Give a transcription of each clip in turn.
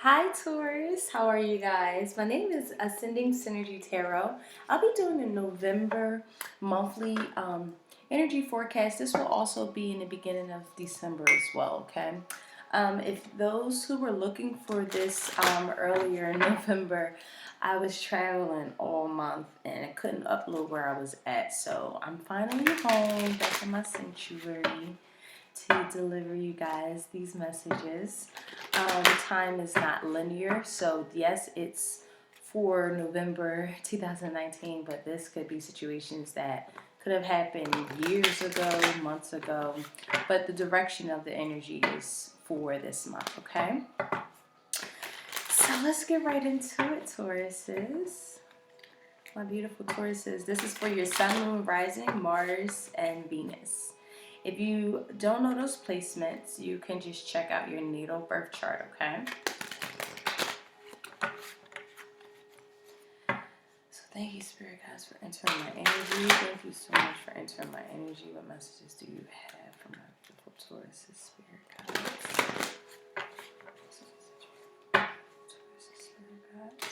Hi Taurus, how are you guys? My name is Ascending Synergy Tarot. I'll be doing a November monthly energy forecast. This will also be in the beginning of December as well, okay? If those who were looking for this earlier in November, I was traveling all month and I couldn't upload where I was at. So I'm finally home, back in my sanctuary to deliver you guys these messages. Time is not linear, so yes, it's for November 2019, but this could be situations that could have happened years ago, months ago, but the direction of the energy is for this month, okay? So let's get right into it, Tauruses. My beautiful Tauruses, this is for your Sun, Moon, Rising, Mars, and Venus. If you don't know those placements, you can just check out your natal birth chart, okay? So thank you, Spirit Guides, for entering my energy. Thank you so much for entering my energy. What messages do you have from my beautiful Taurus, Spirit Guides? Taurus, Spirit Guides.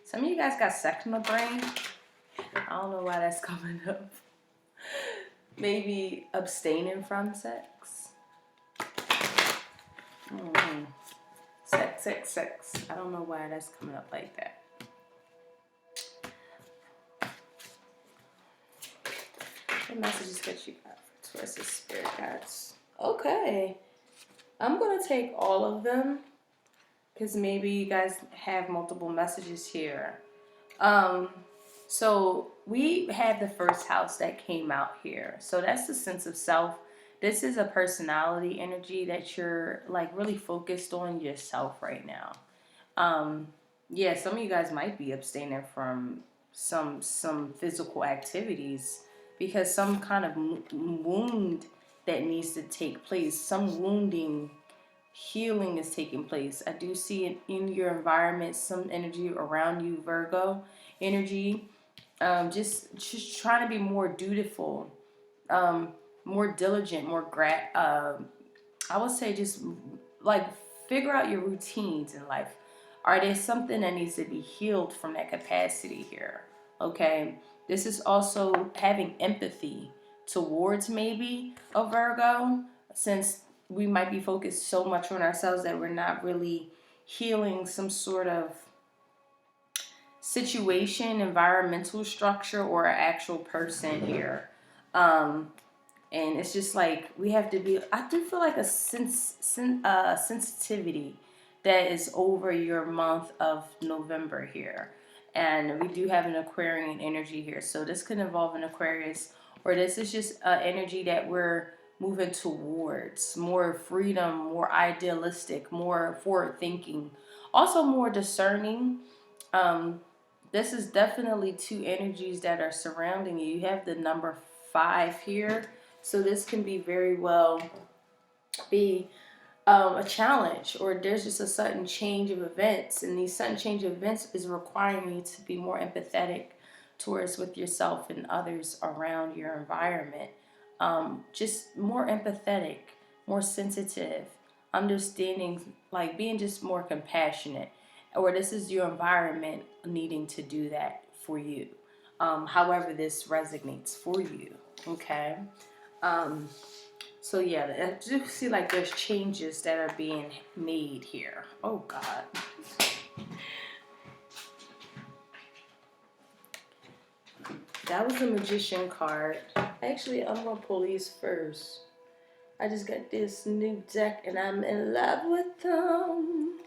Some of you guys got sectional brain. I don't know why that's coming up. Maybe abstaining from sex. Sex. I don't know why that's coming up like that. What messages that you got for Taurus, Spirit Guides? Okay. I'm going to take all of them because maybe you guys have multiple messages here. So we had the first house that came out here. So that's the sense of self. This is a personality energy that you're like really focused on yourself right now. Yeah, some of you guys might be abstaining from some physical activities because some kind of wound that needs to take place, some wounding healing is taking place. I do see it in your environment, some energy around you, Virgo energy. Just trying to be more dutiful, more diligent, more I would say just like figure out your routines in life. Are there something that needs to be healed from that capacity here? Okay, this is also having empathy towards maybe a Virgo, since we might be focused so much on ourselves that we're not really healing some sort of situation, environmental structure, or an actual person here. And it's just like we have to be, I do feel like a sensitivity that is over your month of November here. And we do have an Aquarian energy here. So this could involve an Aquarius, or this is just an energy that we're moving towards more freedom, more idealistic, more forward thinking, also more discerning. This is definitely two energies that are surrounding you. You have the number 5 here. So this can be very well be a challenge, or there's just a sudden change of events, and these sudden change of events is requiring you to be more empathetic towards with yourself and others around your environment. Just more empathetic, more sensitive, understanding, like being just more compassionate, or this is your environment needing to do that for you. However this resonates for you, okay? So yeah, I do see like there's changes that are being made here. Oh God. That was the Magician card. Actually, I'm gonna pull these first. I just got this new deck and I'm in love with them.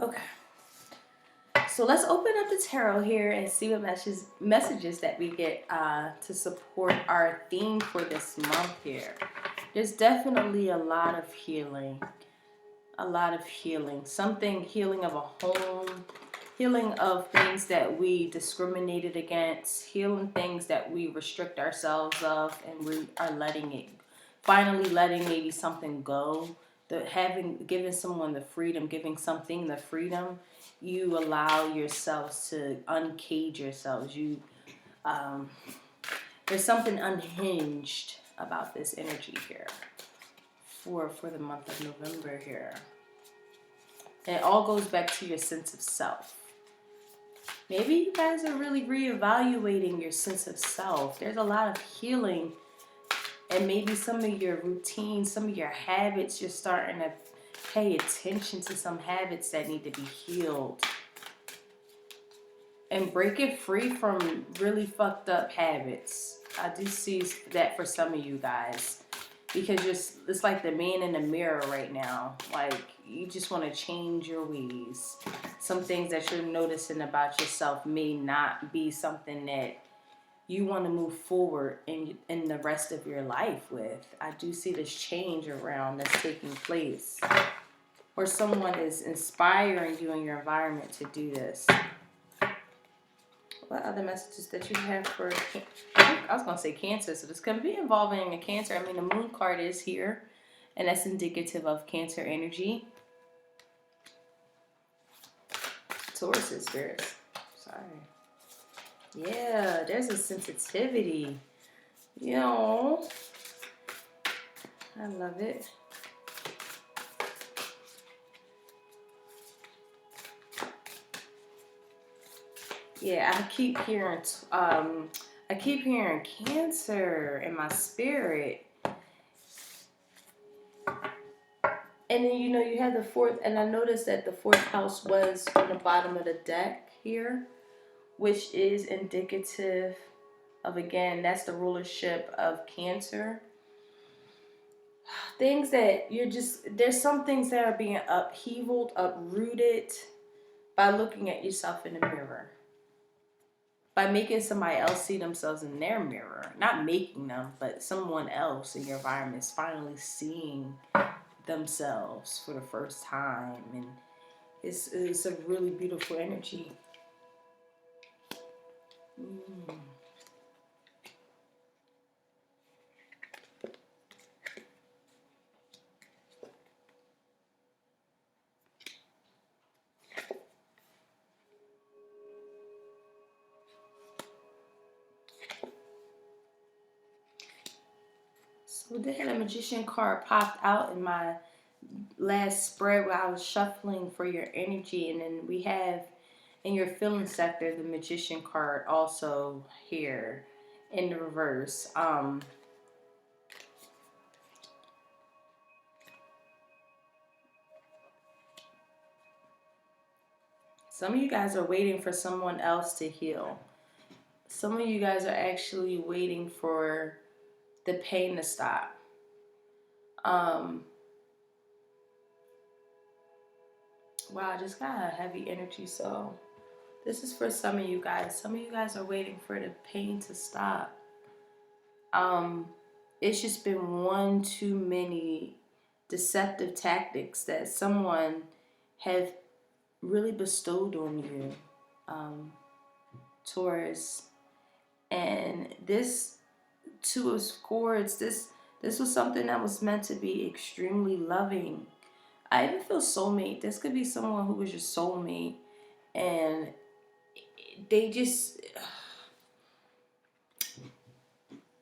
Okay. So let's open up the tarot here and see what messages that we get to support our theme for this month here. There's definitely a lot of healing. A lot of healing. Something healing of a home. Healing of things that we discriminated against. Healing things that we restrict ourselves of, and we are letting it, finally letting maybe something go giving someone the freedom, giving something the freedom, you allow yourselves to uncage yourselves. There's something unhinged about this energy here for the month of November here. And it all goes back to your sense of self. Maybe you guys are really reevaluating your sense of self. There's a lot of healing, and maybe some of your routines, some of your habits, you're starting to pay attention to some habits that need to be healed. And breaking free from really fucked up habits. I do see that for some of you guys. Because it's like the man in the mirror right now. Like, you just want to change your ways. Some things that you're noticing about yourself may not be something that you want to move forward in the rest of your life with. I do see this change around that's taking place. Or someone is inspiring you in your environment to do this. What other messages that you have for, I was going to say Cancer, so this could be involving a Cancer. I mean, the Moon card is here, and that's indicative of Cancer energy. Taurus is spirits. Sorry. Yeah, there's a sensitivity. You know, I love it. Yeah, I keep hearing Cancer in my spirit. And then, you have the fourth, and I noticed that the fourth house was on the bottom of the deck here, which is indicative of, again, that's the rulership of Cancer. Things that there's some things that are being uprooted by looking at yourself in the mirror. By making somebody else see themselves in their mirror. Not making them, but someone else in your environment is finally seeing themselves for the first time. And it's a really beautiful energy. So then a Magician card popped out in my last spread where I was shuffling for your energy, and then we have in your feeling sector the Magician card also here in the reverse. Some of you guys are waiting for someone else to heal. Some of you guys are actually waiting for the pain to stop. Wow, I just got a heavy energy. So this is for some of you guys. Some of you guys are waiting for the pain to stop. It's just been one too many deceptive tactics that someone have really bestowed on you, Taurus. And this Two of Swords, this was something that was meant to be extremely loving. I even feel soulmate. This could be someone who was your soulmate, and they just,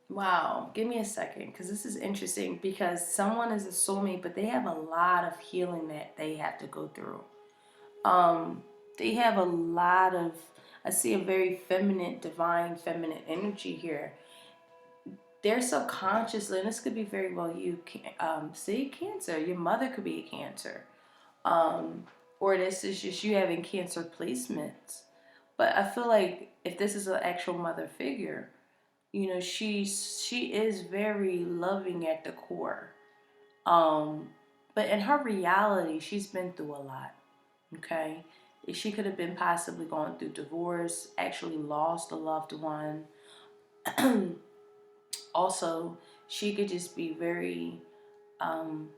wow, give me a second, because this is interesting, because someone is a soulmate, but they have a lot of healing that they have to go through. They have a lot of, I see a very feminine, divine feminine energy here. They're subconsciously, and this could be very well you, see, Cancer, your mother could be a Cancer. Or this is just you having Cancer placements. But I feel like if this is an actual mother figure, she is very loving at the core. But in her reality, she's been through a lot. Okay? She could have been possibly going through divorce, actually lost a loved one. Also, she could just be very, I'm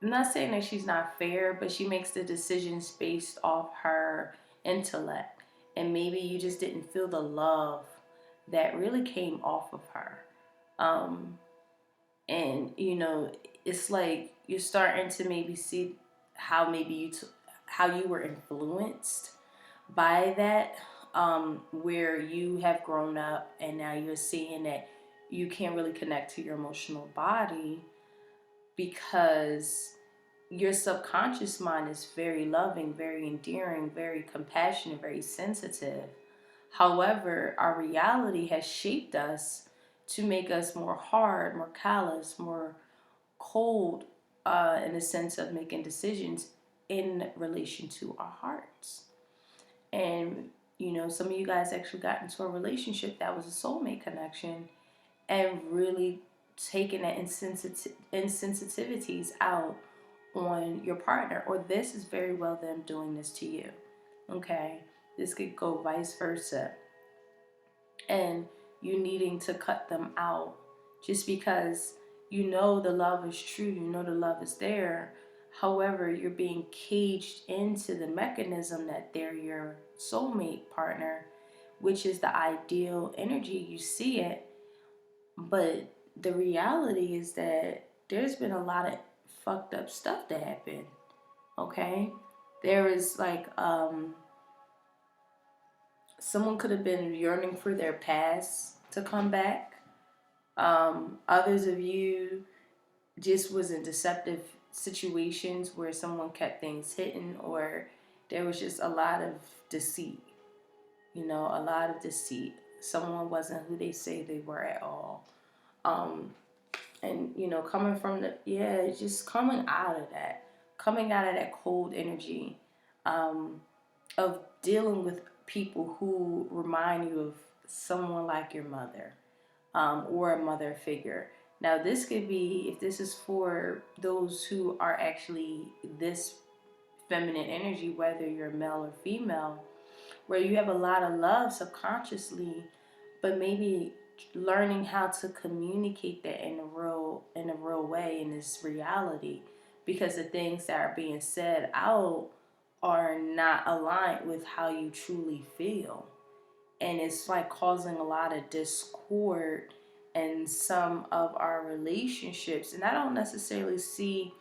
not saying that she's not fair, but she makes the decisions based off her intellect. And maybe you just didn't feel the love that really came off of her. Um, and it's like you're starting to maybe see how maybe how you were influenced by that, where you have grown up and now you're seeing that you can't really connect to your emotional body because your subconscious mind is very loving, very endearing, very compassionate, very sensitive. However, our reality has shaped us to make us more hard, more callous, more cold, in the sense of making decisions in relation to our hearts. And some of you guys actually got into a relationship that was a soulmate connection and really taking that insensitivities out on your partner, or this is very well them doing this to you. Okay, this could go vice versa, and you needing to cut them out just because the love is true, the love is there. However, you're being caged into the mechanism that they're your soulmate partner, which is the ideal energy. You see it, but the reality is that there's been a lot of fucked up stuff that happened. Okay, there is like someone could have been yearning for their past to come back. Others of you just was in deceptive situations where someone kept things hidden, or there was just a lot of deceit. A lot of deceit. Someone wasn't who they say they were at all. And coming from just coming out of that cold energy, of dealing with people who remind you of someone like your mother, or a mother figure. Now, this could be, if this is for those who are actually this feminine energy, whether you're male or female, where you have a lot of love subconsciously, but maybe learning how to communicate that in a real way in this reality, because the things that are being said out are not aligned with how you truly feel, and it's like causing a lot of discord in some of our relationships. And I don't necessarily see,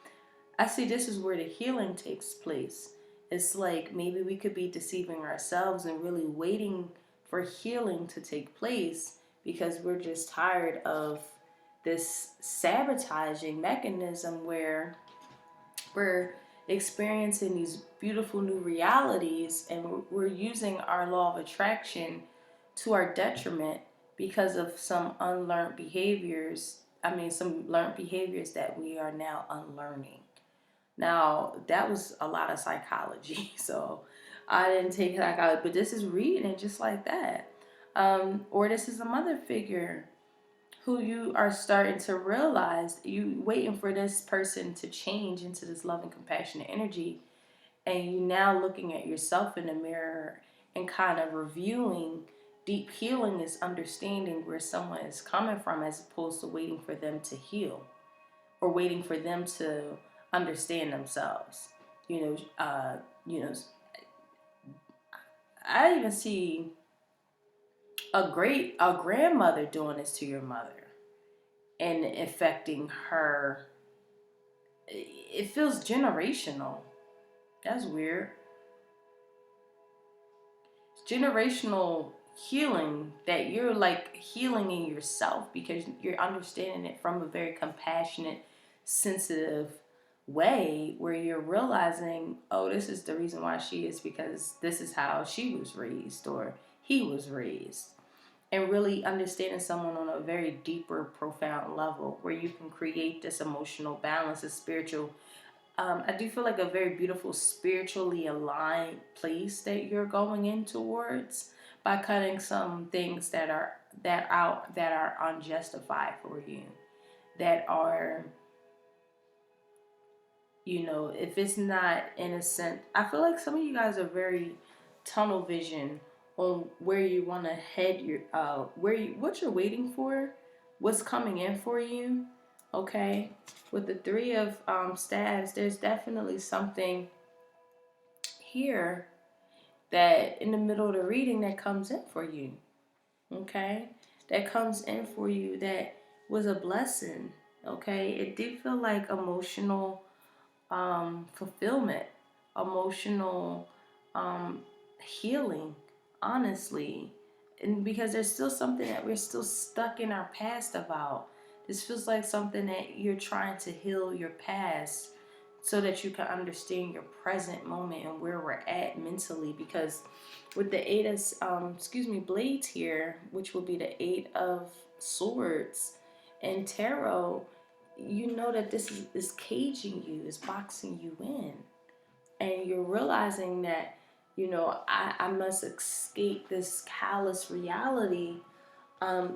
I see this is where the healing takes place. It's like maybe we could be deceiving ourselves and really waiting for healing to take place because we're just tired of this sabotaging mechanism where we're experiencing these beautiful new realities, and we're using our law of attraction to our detriment because of some unlearned behaviors. I mean, some learned behaviors that we are now unlearning. Now, that was a lot of psychology, so I didn't take psychology, but this is reading it just like that. Or this is a mother figure who you are starting to realize, you waiting for this person to change into this loving, compassionate energy, and you now looking at yourself in the mirror and kind of reviewing. Deep healing is understanding where someone is coming from, as opposed to waiting for them to heal or waiting for them to understand themselves. You know, uh, you know, I even see a grandmother doing this to your mother and affecting her. It feels generational. That's weird. It's generational healing, that you're like healing in yourself because you're understanding it from a very compassionate, sensitive way, where you're realizing, oh, this is the reason why she is, because this is how she was raised or he was raised. And really understanding someone on a very deeper, profound level, where you can create this emotional balance, this spiritual. I do feel like a very beautiful, spiritually aligned place that you're going in towards by cutting some things that are unjustified for you, that are, if it's not innocent. I feel like some of you guys are very tunnel vision on where you want to head your what you're waiting for, what's coming in for you. Okay, with the three of staves, there's definitely something here that in the middle of the reading that comes in for you. Okay, that comes in for you, that was a blessing. Okay, it did feel like emotional fulfillment, emotional healing, honestly. And because there's still something that we're still stuck in our past about. This feels like something that you're trying to heal your past so that you can understand your present moment and where we're at mentally. Because with the eight of blades here, which will be the eight of swords and tarot, you know that this is caging you, is boxing you in, and you're realizing that, I must escape this callous reality,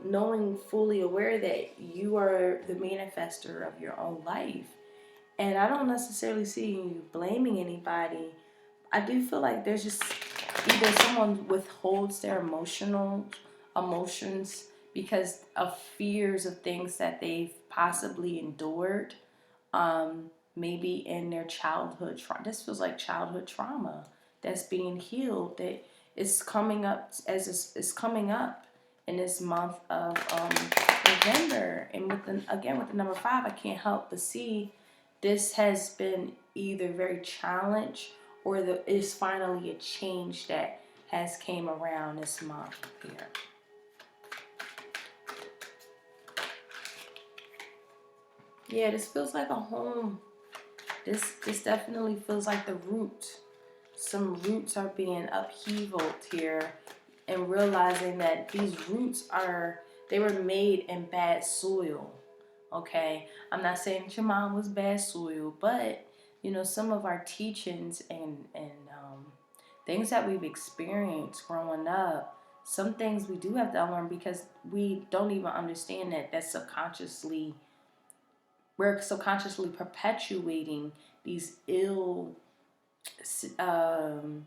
knowing fully aware that you are the manifester of your own life. And I don't necessarily see you blaming anybody. I do feel like there's just either someone withholds their emotions because of fears of things that they've possibly endured, maybe in their childhood trauma. This feels like childhood trauma that's being healed, that is coming up is coming up in this month of November. And with the number 5, I can't help but see this has been either very challenged or is finally a change that has came around this month here. Yeah, this feels like a home. This definitely feels like the root. Some roots are being upheavaled here, and realizing that these roots they were made in bad soil. Okay, I'm not saying that your mom was bad soil, but some of our teachings and things that we've experienced growing up, some things we do have to unlearn because we don't even understand that we're subconsciously perpetuating these ill um,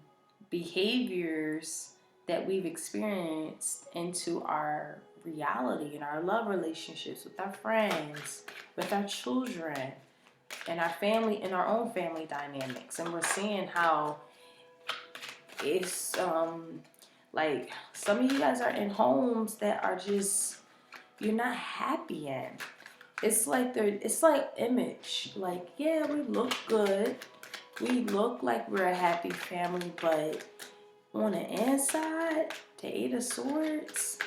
behaviors that we've experienced into our reality, in our love relationships, with our friends, with our children, and our family, in our own family dynamics. And we're seeing how it's like some of you guys are in homes that are just, you're not happy in. It's like image. Like, yeah, we look good. We look like we're a happy family, but on the inside, the Eight of Swords,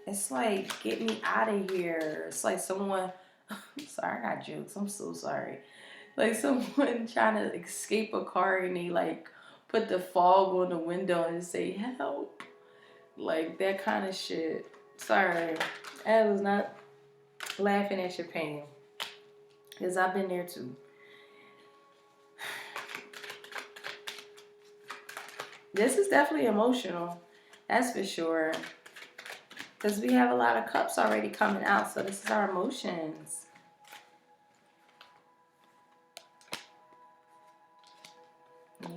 it's like, get me out of here. It's like someone, sorry, I got jokes. I'm so sorry. Like someone trying to escape a car and they like put the fog on the window and say, help. Like that kind of shit. Sorry. I was not laughing at your pain. Because I've been there too. This is definitely emotional. That's for sure. Because we have a lot of cups already coming out. So this is our emotions.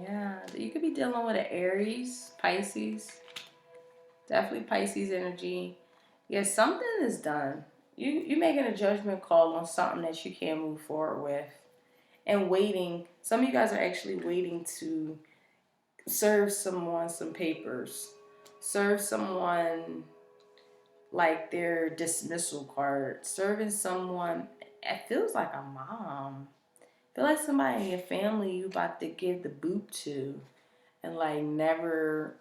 Yeah. You could be dealing with an Aries, Pisces. Definitely Pisces energy. Yeah, something is done. You're making a judgment call on something that you can't move forward with. And waiting. Some of you guys are actually waiting to serve someone some papers. Serve someone like their dismissal card. Serving someone, it feels like a mom. Feel like somebody in your family you about to give the boot to, and like never,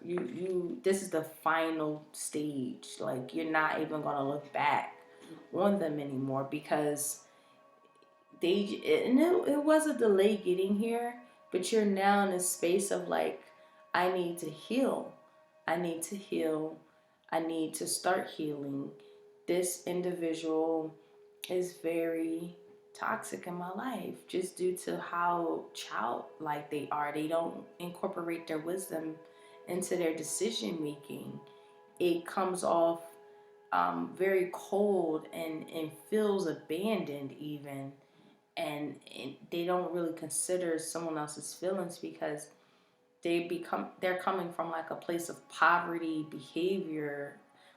this is the final stage. Like you're not even gonna look back on them anymore because it was a delay getting here, but you're now in a space of like, I need to heal. I need to heal. I need to start healing. This individual is very toxic in my life just due to how childlike they are. They don't incorporate their wisdom into their decision making. It comes off very cold and feels abandoned even. And they don't really consider someone else's feelings because they're coming from like a place of poverty behavior,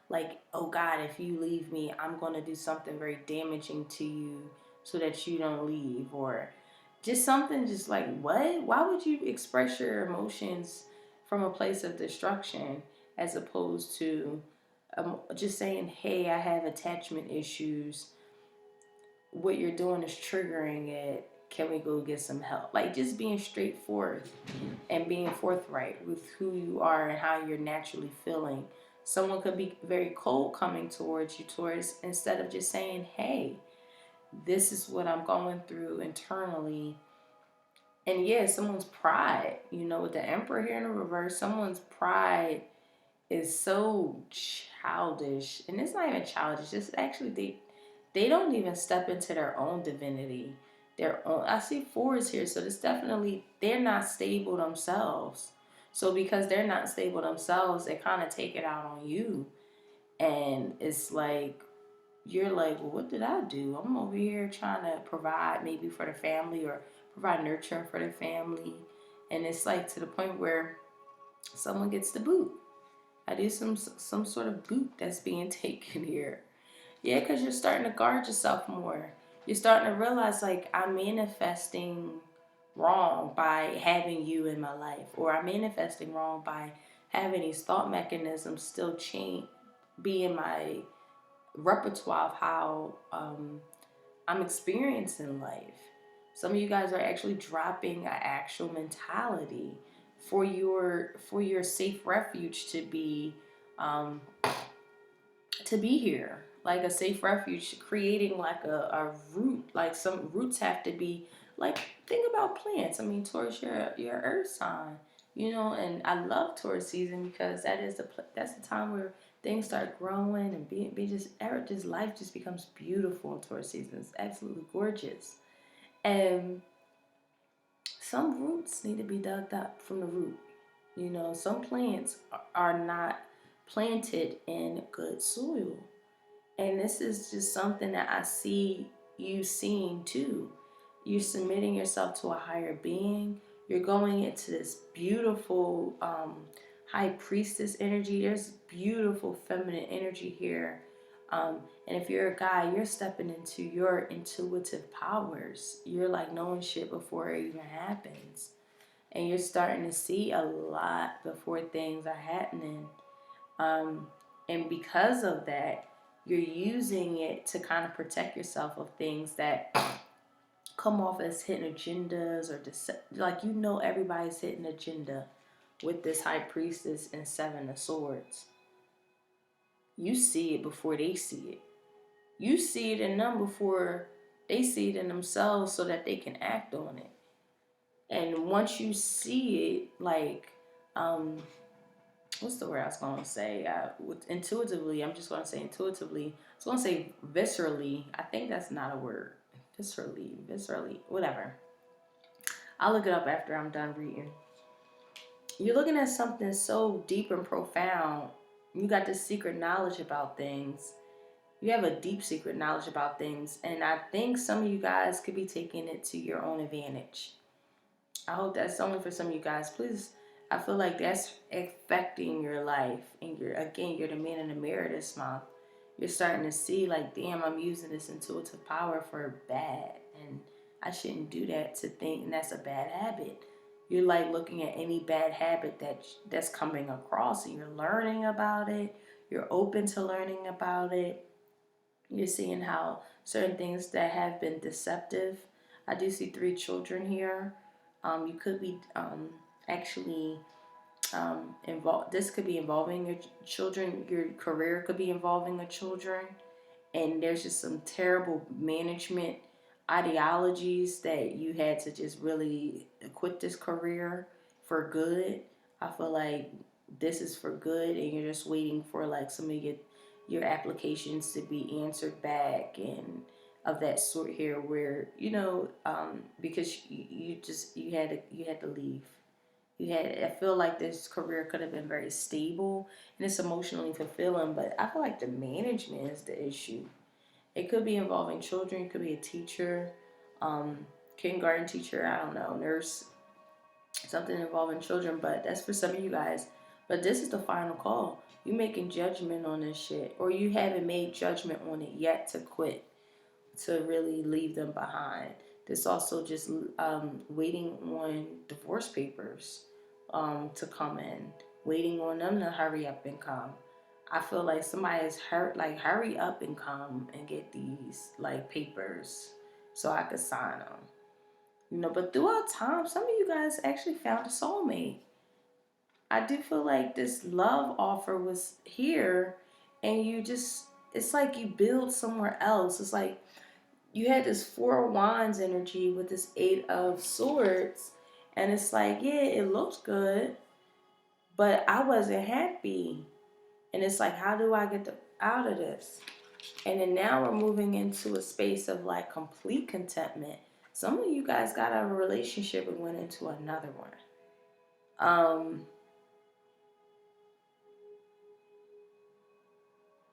like, oh God, if you leave me, I'm going to do something very damaging to you so that you don't leave, or just something just like, what? Why would you express your emotions from a place of destruction as opposed to just saying, hey, I have attachment issues. What you're doing is triggering it. Can we go get some help? Like just being straightforward and being forthright with who you are and how you're naturally feeling. Someone could be very cold coming towards you, Taurus, instead of just saying, hey, this is what I'm going through internally. And yeah, someone's pride, with the Emperor here in the reverse, someone's pride is so childish. And it's not even childish, it's actually they don't even step into their own divinity. Their own, I see fours here, so it's definitely they're not stable themselves. So because they're not stable themselves, they kind of take it out on you. And it's like you're like, well, what did I do? I'm over here trying to provide maybe for the family or provide nurture for the family. And it's like to the point where someone gets the boot. I do some sort of boot that's being taken here. Yeah, because you're starting to guard yourself more. You're starting to realize, like, I'm manifesting wrong by having you in my life, or I'm manifesting wrong by having these thought mechanisms still be in my repertoire of how I'm experiencing life. Some of you guys are actually dropping an actual mentality for your safe refuge um, to be here, like a safe refuge, creating like a root. Like some roots have to be like, think about plants. I mean, Taurus, your earth sign, and I love Taurus season because that's the time where things start growing and be just life just becomes beautiful in Taurus season. It's absolutely gorgeous. And some roots need to be dug up from the root. Some plants are not planted in good soil. And this is just something that I see you seeing too. You're submitting yourself to a higher being. You're going into this beautiful high priestess energy. There's beautiful feminine energy here. And if you're a guy, you're stepping into your intuitive powers. You're like knowing shit before it even happens. And you're starting to see a lot before things are happening. And because of that, you're using it to kind of protect yourself of things that come off as hidden agendas or like everybody's hidden agenda with this high priestess and seven of swords. You see it before they see it. You see it in them before they see it in themselves so that they can act on it. And once you see it, like, what's the word I was going to say? Intuitively, I'm just going to say intuitively. I was going to say viscerally. I think that's not a word. Viscerally, whatever. I'll look it up after I'm done reading. You're looking at something so deep and profound. You got this secret knowledge about things. You have a deep secret knowledge about things. And I think some of you guys could be taking it to your own advantage. I hope that's only for some of you guys. Please, I feel like that's affecting your life. And you're the man in the mirror this month. You're starting to see like, damn, I'm using this intuitive power for bad. And I shouldn't do that to think, and that's a bad habit. You're like looking at any bad habit that's coming across and you're learning about it. You're open to learning about it. You're seeing how certain things that have been deceptive. I do see 3 children here. You could be actually involved. This could be involving your children. Your career could be involving the children. And there's just some terrible management ideologies that you had to just really quit this career for good. I feel like this is for good, and you're just waiting for like some of your applications to be answered back and of that sort here, where because you had to leave. I feel like this career could have been very stable and it's emotionally fulfilling, but I feel like the management is the issue. It could be involving children. It could be a teacher, kindergarten teacher, I don't know, nurse, something involving children, but that's for some of you guys. But this is the final call. You making judgment on this shit, or you haven't made judgment on it yet to quit, to really leave them behind. This also just waiting on divorce papers to come in, waiting on them to hurry up and come. I feel like somebody is hurt. Like, hurry up and come and get these like papers so I could sign them. You know, but throughout time, some of you guys actually found a soulmate. I do feel like this love offer was here, and you just, it's like you build somewhere else. It's like you had this Four of Wands energy with this Eight of Swords, and it's like, yeah, it looks good, but I wasn't happy. And it's like, how do I get out of this? And then now we're moving into a space of like complete contentment. Some of you guys got out of a relationship and went into another one.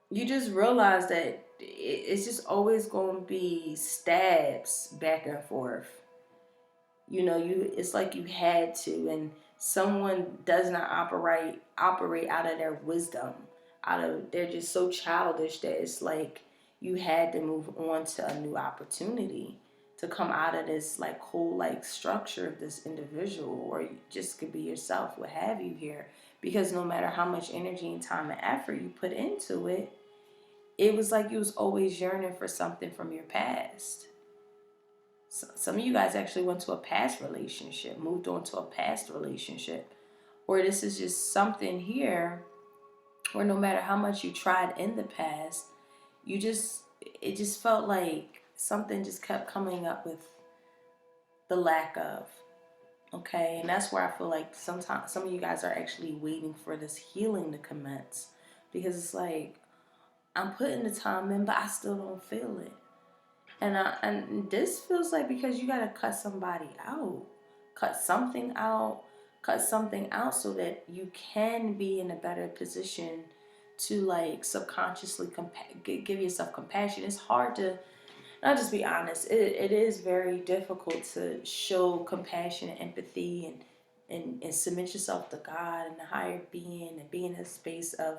You just realize that it's just always going to be stabs back and forth. You know, it's like you had to, and someone does not operate out of their wisdom, out of, they're just so childish that it's like you had to move on to a new opportunity to come out of this like whole like structure of this individual, or you just could be yourself, what have you here, because no matter how much energy and time and effort you put into it, it was like you was always yearning for something from your past. Some of you guys actually went to a past relationship, moved on to a past relationship, or this is just something here where no matter how much you tried in the past, it just felt like something just kept coming up with the lack of. Okay, and that's where I feel like sometimes some of you guys are actually waiting for this healing to commence, because it's like, I'm putting the time in, but I still don't feel it. And this feels like because you gotta cut somebody out, cut something out, cut something out so that you can be in a better position to like subconsciously give yourself compassion. It's hard to, I'll just be honest. It is very difficult to show compassion and empathy and submit yourself to God and the higher being, and be in a space of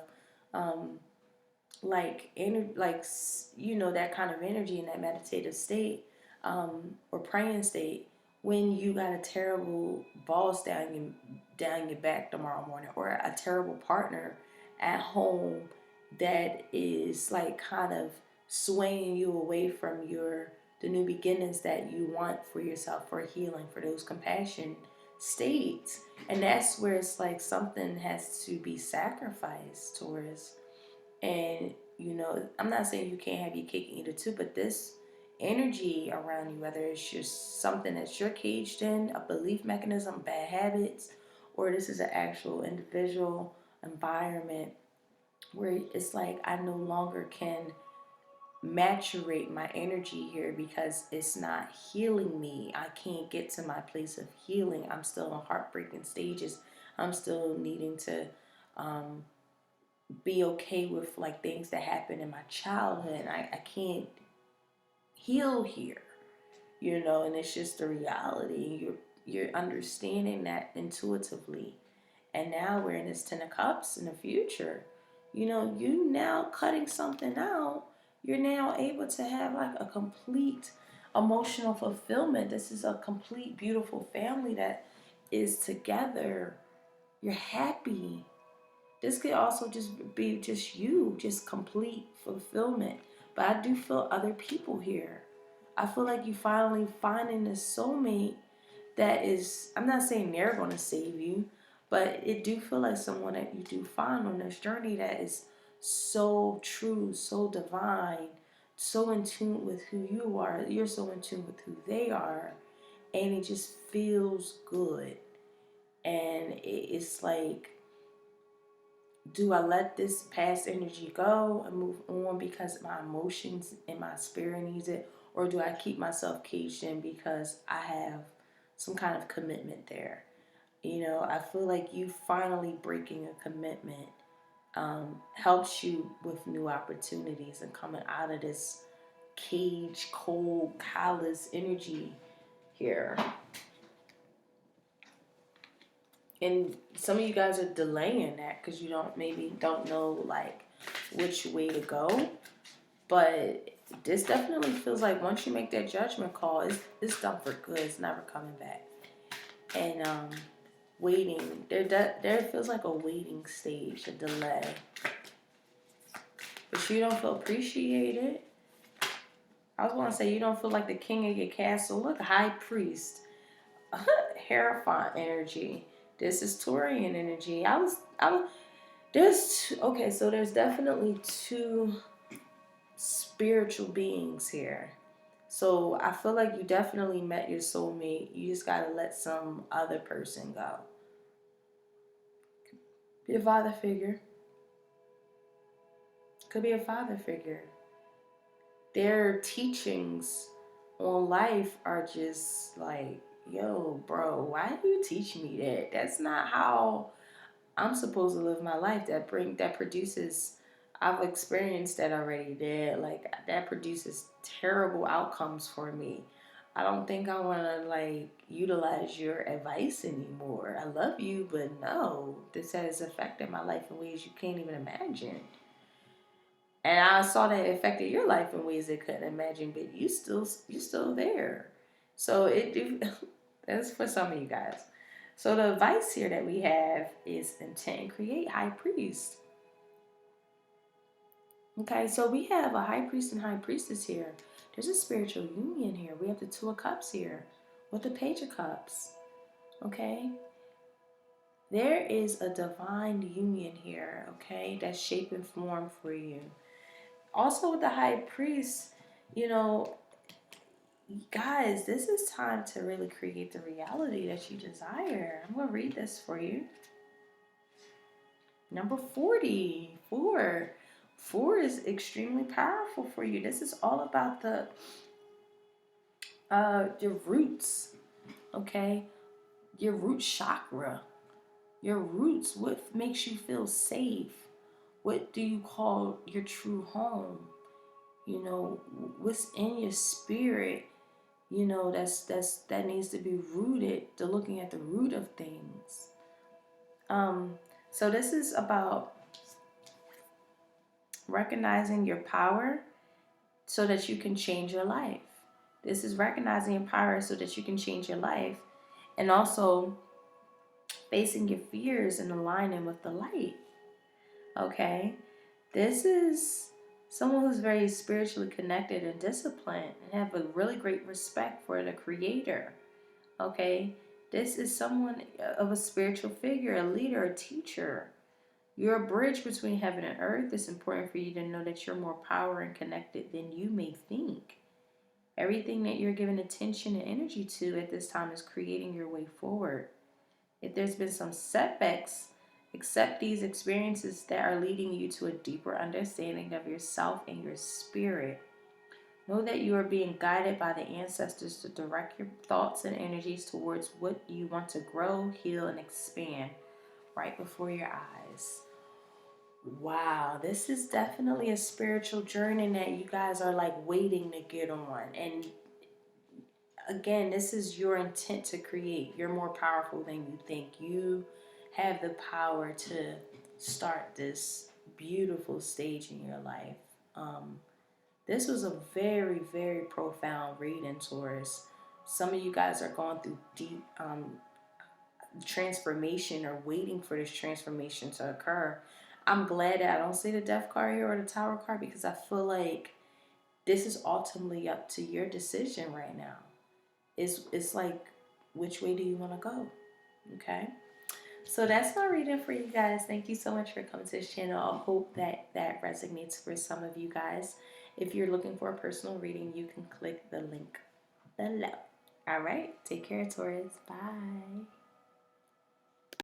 um, like you know, that kind of energy in that meditative state, or praying state, when you got a terrible boss down your back tomorrow morning, or a terrible partner at home that is like kind of swaying you away from the new beginnings that you want for yourself, for healing, for those compassion states. And that's where it's like something has to be sacrificed towards. And, you know, I'm not saying you can't have your cake and eat it too, but this energy around you, whether it's just something that you're caged in, a belief mechanism, bad habits, or this is an actual individual environment where it's like I no longer can maturate my energy here because it's not healing me. I can't get to my place of healing. I'm still in heartbreaking stages. I'm still needing to um, be okay with like things that happened in my childhood. I can't heal here, you know, and it's just the reality. You're understanding that intuitively. And now we're in this Ten of Cups in the future. You know, you now cutting something out, you're now able to have like a complete emotional fulfillment. This is a complete, beautiful family that is together. You're happy. This could also just be just you, just complete fulfillment. But I do feel other people here. I feel like you finally finding this soulmate that is, I'm not saying they're going to save you, but it do feel like someone that you do find on this journey that is so true, so divine, so in tune with who you are. You're so in tune with who they are. And it just feels good. And it's like, do I let this past energy go and move on because my emotions and my spirit needs it? Or do I keep myself caged in because I have some kind of commitment there? You know, I feel like you finally breaking a commitment helps you with new opportunities and coming out of this cage, cold, callous energy here. And some of you guys are delaying that because you don't know like which way to go. But this definitely feels like once you make that judgment call, it's done for good. It's never coming back. And waiting, there feels like a waiting stage, a delay. But you don't feel appreciated. I was going to say you don't feel like the king of your castle. Look, high priest. Hierophant energy. This is Taurian energy. Okay, so there's definitely two spiritual beings here. So I feel like you definitely met your soulmate. You just got to let some other person go. Be a father figure. Could be a father figure. Their teachings on life are just like, yo, bro, why do you teach me that? That's not how I'm supposed to live my life. That produces. I've experienced that already. That produces terrible outcomes for me. I don't think I want to like utilize your advice anymore. I love you, but no, this has affected my life in ways you can't even imagine. And I saw that it affected your life in ways they couldn't imagine, but you're still there. So that's for some of you guys. So the advice here that we have is intent and create high priest. Okay, so we have a high priest and high priestess here. There's a spiritual union here. We have the Two of Cups here with the Page of Cups. Okay, there is a divine union here. Okay, that's shape and form for you. Also with the high priest, you know, guys, this is time to really create the reality that you desire. I'm going to read this for you. Number 44. 4 is extremely powerful for you. This is all about your roots, okay? Your root chakra. Your roots, what makes you feel safe? What do you call your true home? You know, what's in your spirit, you know, that needs to be rooted, to looking at the root of things. So this is about recognizing your power so that you can change your life. This is recognizing your power so that you can change your life, and also facing your fears and aligning with the light. Okay? This is someone who's very spiritually connected and disciplined and have a really great respect for the creator. Okay? This is someone of a spiritual figure, a leader, a teacher. You're a bridge between heaven and earth. It's important for you to know that you're more power and connected than you may think. Everything that you're giving attention and energy to at this time is creating your way forward. If there's been some setbacks, accept these experiences that are leading you to a deeper understanding of yourself and your spirit. Know that you are being guided by the ancestors to direct your thoughts and energies towards what you want to grow, heal, and expand right before your eyes. Wow, this is definitely a spiritual journey that you guys are like waiting to get on. And again, this is your intent to create. You're more powerful than you think. You have the power to start this beautiful stage in your life. This was a very, very profound reading, Taurus. Some of you guys are going through deep transformation or waiting for this transformation to occur. I'm glad that I don't see the Death card here or the Tower card, because I feel like this is ultimately up to your decision right now. It's like, which way do you want to go? Okay. So that's my reading for you guys. Thank you so much for coming to this channel. I hope that resonates for some of you guys. If you're looking for a personal reading, you can click the link below. All right. Take care, Taurus. Bye.